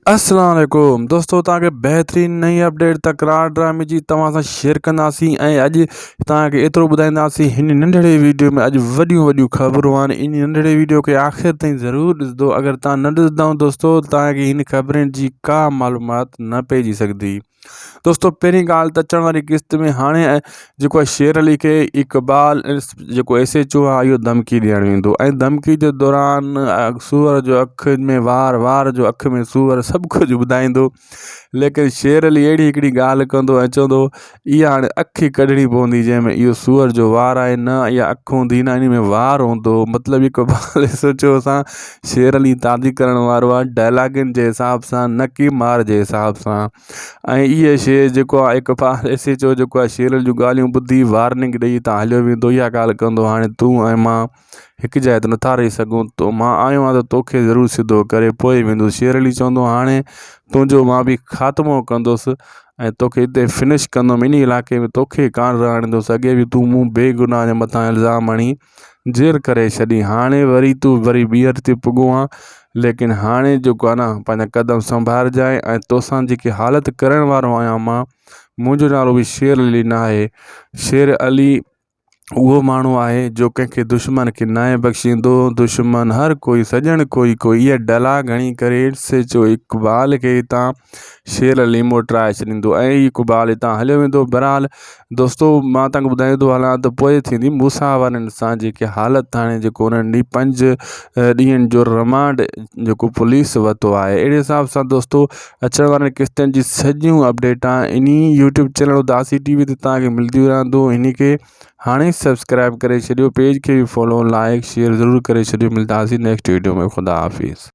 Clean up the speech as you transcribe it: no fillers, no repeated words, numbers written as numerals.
अस्सलाम वालेकुम दोस्तों, तव्हांखे बहितरीन नई अपडेट तकरार ड्रामे जी तव्हां सां शेयर कंदासीं। अॼु तव्हांखे एतिरो ॿुधाईंदासीं हिन नंढड़े वीडियो में अॼु वॾियूं वॾियूं ख़बरूं आहिनि। इन नंढड़े वीडियो खे आख़िर ताईं ज़रूरु ॾिसंदो। अगर तव्हां न ॾिसंदव दोस्तों, तव्हांखे हिन ख़बरुनि जी का मालूमात न पइजी सघंदी। दोस्तों, पहिरीं ॻाल्हि त अचण वारी किस्त में हाणे जेको आहे शेर अली खे इक़बाल जेको SHO आहे इहो धमकी ॾियणु वेंदो ऐं धमकी जे दौरान सूअर जो अखि में वार जो अखि में सूअर सभु कुझु ॿुधाईंदो। लेकिन शेर अली अहिड़ी हिकिड़ी ॻाल्हि कंदो ऐं चवंदो इहा हाणे अखि ई कढणी पवंदी जंहिंमें इहो सूअर जो वार आहे, न इहा अखि हूंदी, न इन में वार हूंदो। मतिलबु इक़बाल SHO सां शेर अली तादी करण वारो आहे, डायलॉगनि जे हिसाब सां, न की मार जे हिसाब सां। ऐं इहे शइ जेको आहे इक़बाल SHO जेको आहे शेर अली जूं ॻाल्हियूं ॿुधी वार्निंग ॾेई तां हलियो वेंदो। इहा ॻाल्हि कंदो हाणे तूं ऐं मां हिकु जाइ ते नथा रही सघूं, तो मां आयो आहियां त तोखे ज़रूरु सिधो करे पोइ वेंदुसि। शेर अली चवंदो हाणे तुंहिंजो मां बि ख़ात्मो कंदुसि ऐं तोखे हिते फिनिश कंदुमि। इन इलाइक़े में तोखे कान रहण ॾींदुसि। अॻे बि तूं मूं बेगुनाह जे मथां इल्ज़ाम हणी जेर करे छॾी, हाणे वरी तूं ॿीहर ते पुॻो आहे। लेकिन हाणे जेको आहे न, पंहिंजा क़दम संभालजांइ ऐं तोसां जेकी हालति करण वारो आहियां मां, मुंहिंजो नालो बि शेर अली न आहे। शेर अली उहो माण्हू आहे जो कंहिंखे दुश्मन खे न बख़्शींदो। दुश्मन हर कोई, सॼण कोई कोई, इहा डायलॉग हणी करे SHO इक़बाल खे हितां शेर अली मोटराए छॾींदो ऐं इक़बाल हितां हलियो वेंदो। बहरहाल दोस्तों, मां तव्हांखे ॿुधाईंदो हलां त पोइ थींदी मूसा वारनि सां जेके हालति हाणे जेको उन्हनि 5 ॾींहंनि जो रिमांड जेको पुलिस वरितो आहे। अहिड़े हिसाब सां दोस्तों, अचण वारनि किस्तनि जी सॼियूं अपडेटां इन YouTube चैनल उदासी TV ते तव्हांखे मिलंदियूं रहंदो। इन खे हाणे सब्सक्राइब करे छॾियो, पेज खे बि फॉलो, लाइक, शेयर ज़रूरु करे छॾियो। मिलंदासीं नेक्स्ट वीडियो में। ख़ुदा हाफ़िज़।